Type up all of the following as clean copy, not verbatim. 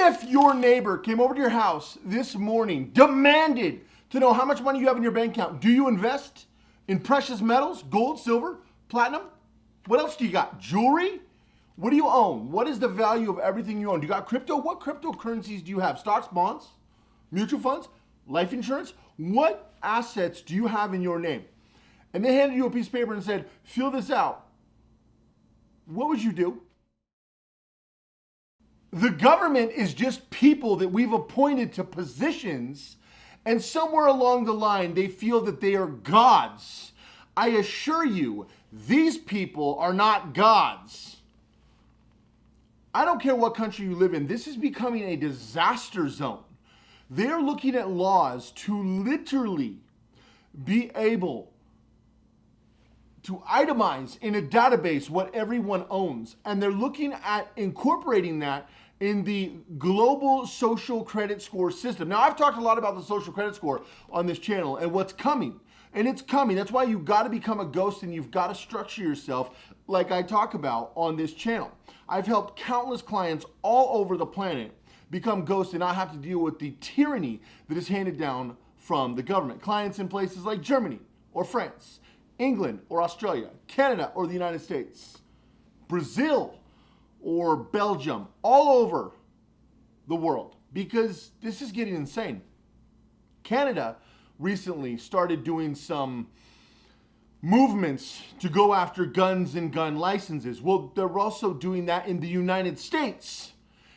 if your neighbor came over to your house this morning, demanded to know how much money you have in your bank account, do you invest in precious metals, gold, silver, platinum? What else do you got? Jewelry? What do you own? What is the value of everything you own? Do you got crypto? What cryptocurrencies do you have? Stocks, bonds, mutual funds, life insurance? What assets do you have in your name? And they handed you a piece of paper and said, fill this out. What would you do? The government is just people that we've appointed to positions, and somewhere along the line, they feel that they are gods. I assure you, these people are not gods. I don't care what country you live in. This is becoming a disaster zone. They're looking at laws to literally be able to itemize in a database what everyone owns. And they're looking at incorporating that in the global social credit score system. Now, I've talked a lot about the social credit score on this channel and what's coming. And it's coming. That's why you've got to become a ghost and you've got to structure yourself like I talk about on this channel. I've helped countless clients all over the planet become ghosts and not have to deal with the tyranny that is handed down from the government. Clients in places like Germany or France, England or Australia, Canada or the United States, Brazil or Belgium, all over the world, because this is getting insane. Canada recently started doing some movements to go after guns and gun licenses. Well, they're also doing that in the United States.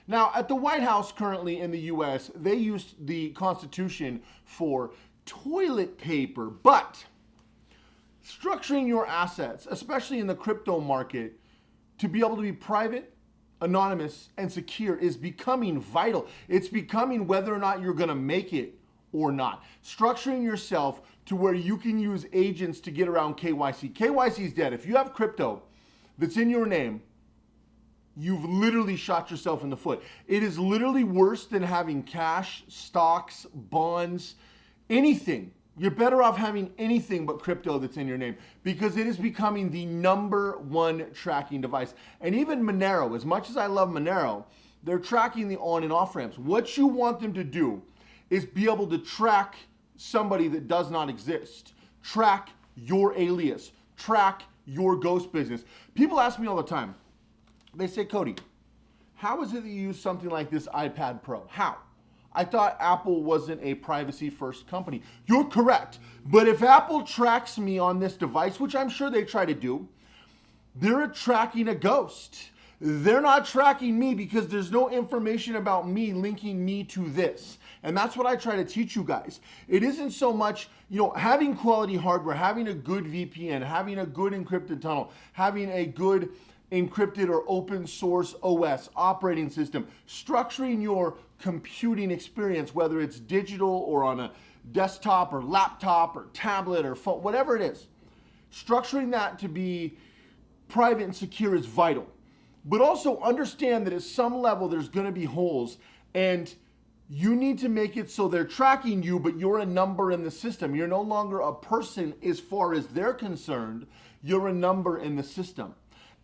Now, at the White House currently in the US, they used the Constitution for toilet paper, but structuring your assets, especially in the crypto market, to be able to be private, anonymous, and secure is becoming vital. It's becoming whether or not you're gonna make it or not. Structuring yourself to where you can use agents to get around KYC. KYC is dead. If you have crypto that's in your name, you've literally shot yourself in the foot. It is literally worse than having cash, stocks, bonds, anything. You're better off having anything but crypto that's in your name, because it is becoming the #1 tracking device. And even Monero, as much as I love Monero, they're tracking the on and off ramps. What you want them to do is be able to track somebody that does not exist, track your alias, track your ghost business. People ask me all the time, they say, Cody, how is it that you use something like this iPad Pro? How? I thought Apple wasn't a privacy first company. You're correct. But if Apple tracks me on this device, which I'm sure they try to do, they're tracking a ghost. They're not tracking me because there's no information about me linking me to this. And that's what I try to teach you guys. It isn't so much, having quality hardware, having a good VPN, having a good encrypted tunnel, having a good encrypted or open source OS operating system, structuring your computing experience, whether it's digital or on a desktop or laptop or tablet or phone, whatever it is, structuring that to be private and secure is vital. But also understand that at some level there's going to be holes, and you need to make it so they're tracking you, but you're a number in the system. You're no longer a person as far as they're concerned. You're a number in the system.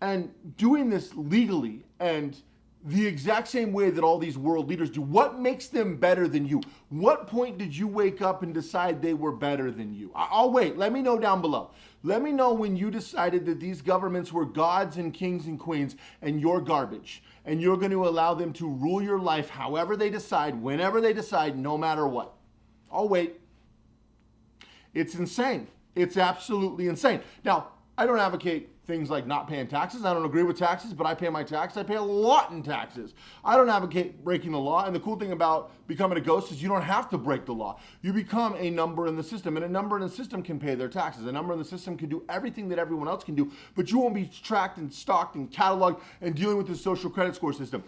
And doing this legally and the exact same way that all these world leaders do, what makes them better than you? What point did you wake up and decide they were better than you? I'll wait. Let me know down below. Let me know when you decided that these governments were gods and kings and queens and you're garbage, and you're going to allow them to rule your life however they decide, whenever they decide, no matter what. I'll wait. It's insane. It's absolutely insane. Now, I don't advocate things like not paying taxes. I don't agree with taxes, but I pay my taxes. I pay a lot in taxes. I don't advocate breaking the law. And the cool thing about becoming a ghost is you don't have to break the law. You become a number in the system, and a number in the system can pay their taxes. A number in the system can do everything that everyone else can do, but you won't be tracked and stalked and cataloged and dealing with the social credit score system.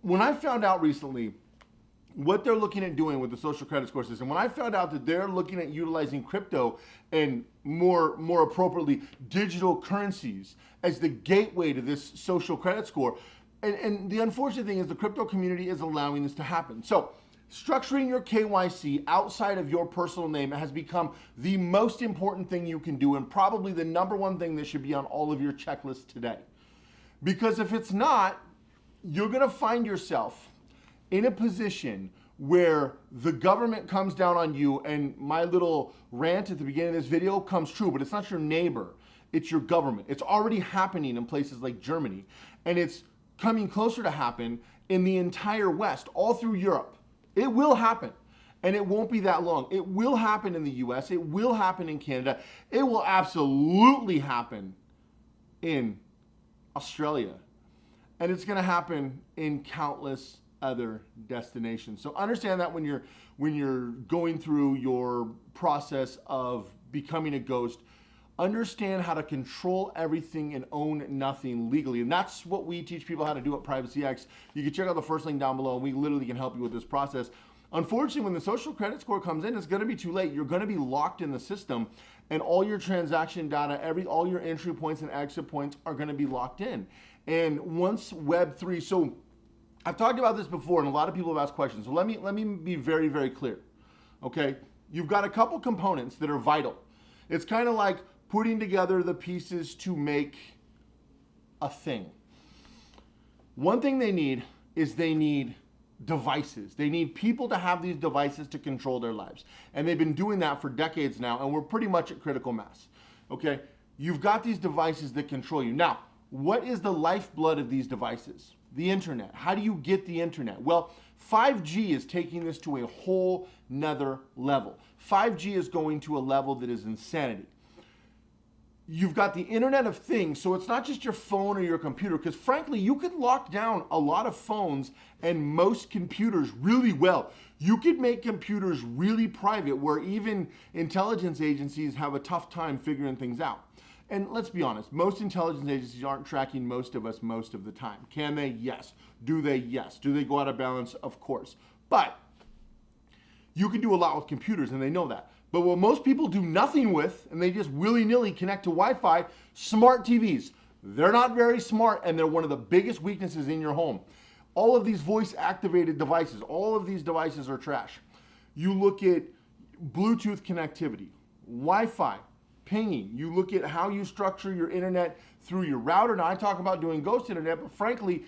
When I found out recently what they're looking at doing with the social credit score system, when I found out that they're looking at utilizing crypto and more appropriately digital currencies as the gateway to this social credit score, and the unfortunate thing is the crypto community is allowing this to happen. So structuring your KYC outside of your personal name has become the most important thing you can do, and probably the #1 thing that should be on all of your checklists today. Because if it's not, you're gonna find yourself in a position where the government comes down on you, and my little rant at the beginning of this video comes true, but it's not your neighbor, it's your government. It's already happening in places like Germany, and it's coming closer to happen in the entire West, all through Europe. It will happen, and it won't be that long. It will happen in the US, it will happen in Canada, it will absolutely happen in Australia, and it's gonna happen in countless other destinations. So understand that when you're going through your process of becoming a ghost, understand how to control everything and own nothing legally. And that's what we teach people how to do at Privacy X. You can check out the first link down below, and we literally can help you with this process. Unfortunately, when the social credit score comes in, it's going to be too late. You're going to be locked in the system, and all your transaction data, all your entry points and exit points are going to be locked in. And once Web3, so I've talked about this before, and a lot of people have asked questions. So let me be very, very clear. Okay, you've got a couple components that are vital. It's kind of like putting together the pieces to make a thing. One thing they need is they need devices. They need people to have these devices to control their lives. And they've been doing that for decades now, and we're pretty much at critical mass. Okay, you've got these devices that control you. Now, what is the lifeblood of these devices? The internet. How do you get the internet? Well, 5G is taking this to a whole nother level. 5G is going to a level that is insanity. You've got the Internet of Things, so it's not just your phone or your computer, because frankly, you could lock down a lot of phones and most computers really well. You could make computers really private, where even intelligence agencies have a tough time figuring things out. And let's be honest, most intelligence agencies aren't tracking most of us most of the time. Can they? Yes. Do they? Yes. Do they go out of balance? Of course. But you can do a lot with computers, and they know that. But what most people do nothing with, and they just willy-nilly connect to Wi-Fi, smart TVs. They're not very smart, and they're one of the biggest weaknesses in your home. All of these voice-activated devices, all of these devices are trash. You look at Bluetooth connectivity, Wi-Fi, pinging. You look at how you structure your internet through your router. Now, I talk about doing ghost internet, but frankly,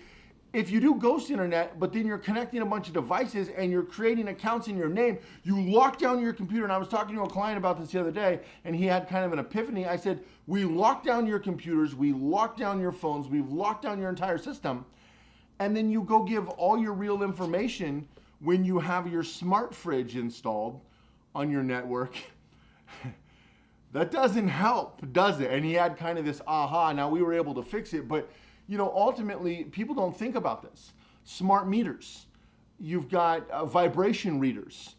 if you do ghost internet, but then you're connecting a bunch of devices and you're creating accounts in your name, you lock down your computer. And I was talking to a client about this the other day, and he had kind of an epiphany. I said, we lock down your computers, we lock down your phones, we've locked down your entire system, and then you go give all your real information when you have your smart fridge installed on your network. That doesn't help, does it? And he had kind of this aha. Now, we were able to fix it, but you know, ultimately, people don't think about this. Smart meters. You've got vibration readers.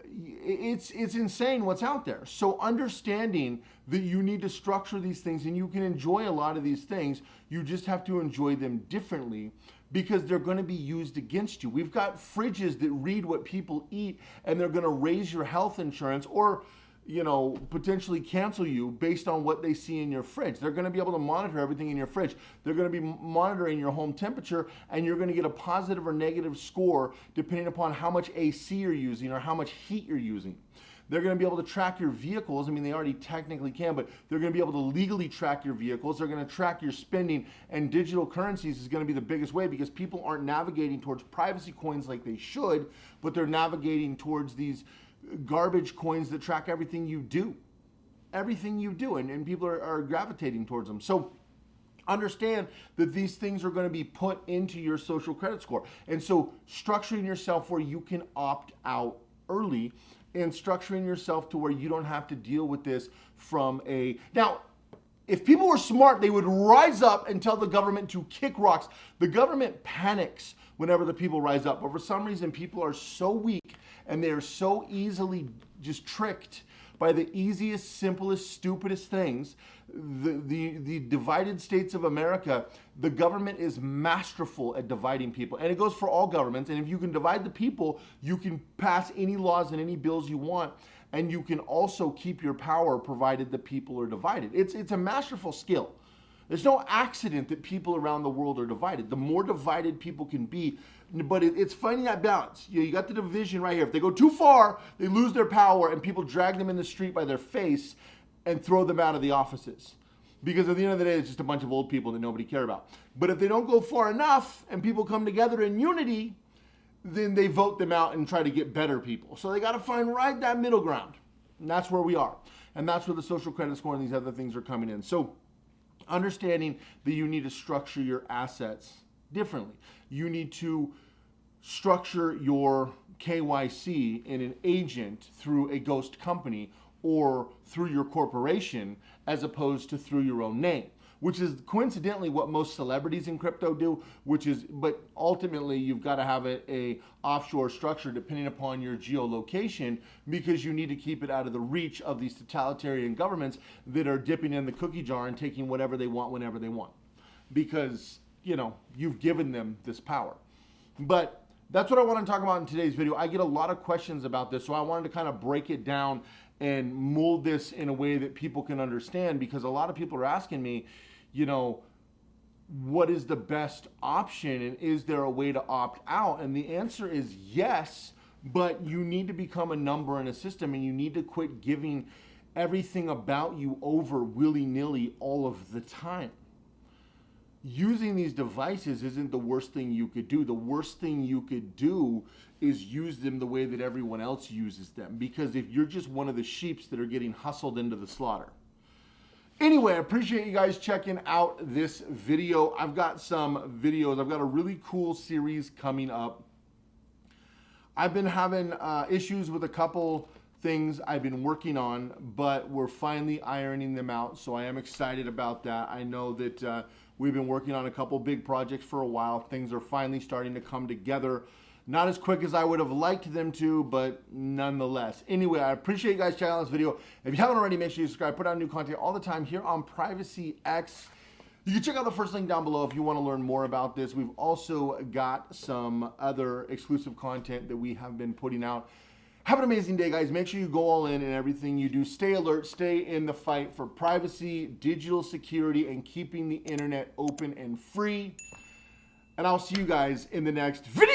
It's insane what's out there. So understanding that you need to structure these things, and you can enjoy a lot of these things, you just have to enjoy them differently, because they're going to be used against you. We've got fridges that read what people eat, and they're going to raise your health insurance, or you know, potentially cancel you based on what they see in your fridge. They're going to be able to monitor everything in your fridge. They're going to be monitoring your home temperature, and you're going to get a positive or negative score depending upon how much AC you're using or how much heat you're using. They're going to be able to track your vehicles. I mean, they already technically can, but they're going to be able to legally track your vehicles. They're going to track your spending, and digital currencies is going to be the biggest way, because people aren't navigating towards privacy coins like they should, but they're navigating towards these garbage coins that track everything you do. Everything you do, and people are gravitating towards them. So understand that these things are going to be put into your social credit score. And so structuring yourself where you can opt out early, and structuring yourself to where you don't have to deal with this from a... Now, if people were smart, they would rise up and tell the government to kick rocks. The government panics whenever the people rise up, but for some reason, people are so weak, and they are so easily just tricked by the easiest, simplest, stupidest things. The divided states of America, the government is masterful at dividing people. And it goes for all governments. And if you can divide the people, you can pass any laws and any bills you want. And you can also keep your power, provided the people are divided. It's a masterful skill. There's no accident that people around the world are divided. The more divided people can be, but it's finding that balance. You got the division right here. If they go too far, they lose their power, and people drag them in the street by their face and throw them out of the offices. Because at the end of the day, it's just a bunch of old people that nobody cares about. But if they don't go far enough and people come together in unity, then they vote them out and try to get better people. So they got to find right that middle ground. And that's where we are. And that's where the social credit score and these other things are coming in. So understanding that you need to structure your assets differently. You need to structure your KYC in an agent through a ghost company or through your corporation as opposed to through your own name, which is coincidentally what most celebrities in crypto do, but ultimately you've got to have a offshore structure depending upon your geolocation, because you need to keep it out of the reach of these totalitarian governments that are dipping in the cookie jar and taking whatever they want whenever they want, because, you know, you've given them this power. But that's what I want to talk about in today's video. I get a lot of questions about this, so I wanted to kind of break it down and mold this in a way that people can understand, because a lot of people are asking me, you know, what is the best option and is there a way to opt out? And the answer is yes, but you need to become a number in a system, and you need to quit giving everything about you over willy-nilly all of the time. Using these devices isn't the worst thing you could do. The worst thing you could do is use them the way that everyone else uses them, because if you're just one of the sheeps that are getting hustled into the slaughter. Anyway, I appreciate you guys checking out this video. I've got some videos. I've got a really cool series coming up. I've been having issues with a couple things I've been working on, but we're finally ironing them out, so I am excited about that. I know that we've been working on a couple big projects for a while. Things are finally starting to come together. Not as quick as I would have liked them to, but nonetheless. Anyway, I appreciate you guys checking out this video. If you haven't already, make sure you subscribe. Put out new content all the time here on Privacy X. You can check out the first link down below if you want to learn more about this. We've also got some other exclusive content that we have been putting out. Have an amazing day, guys. Make sure you go all in everything you do. Stay alert. Stay in the fight for privacy, digital security, and keeping the internet open and free. And I'll see you guys in the next video.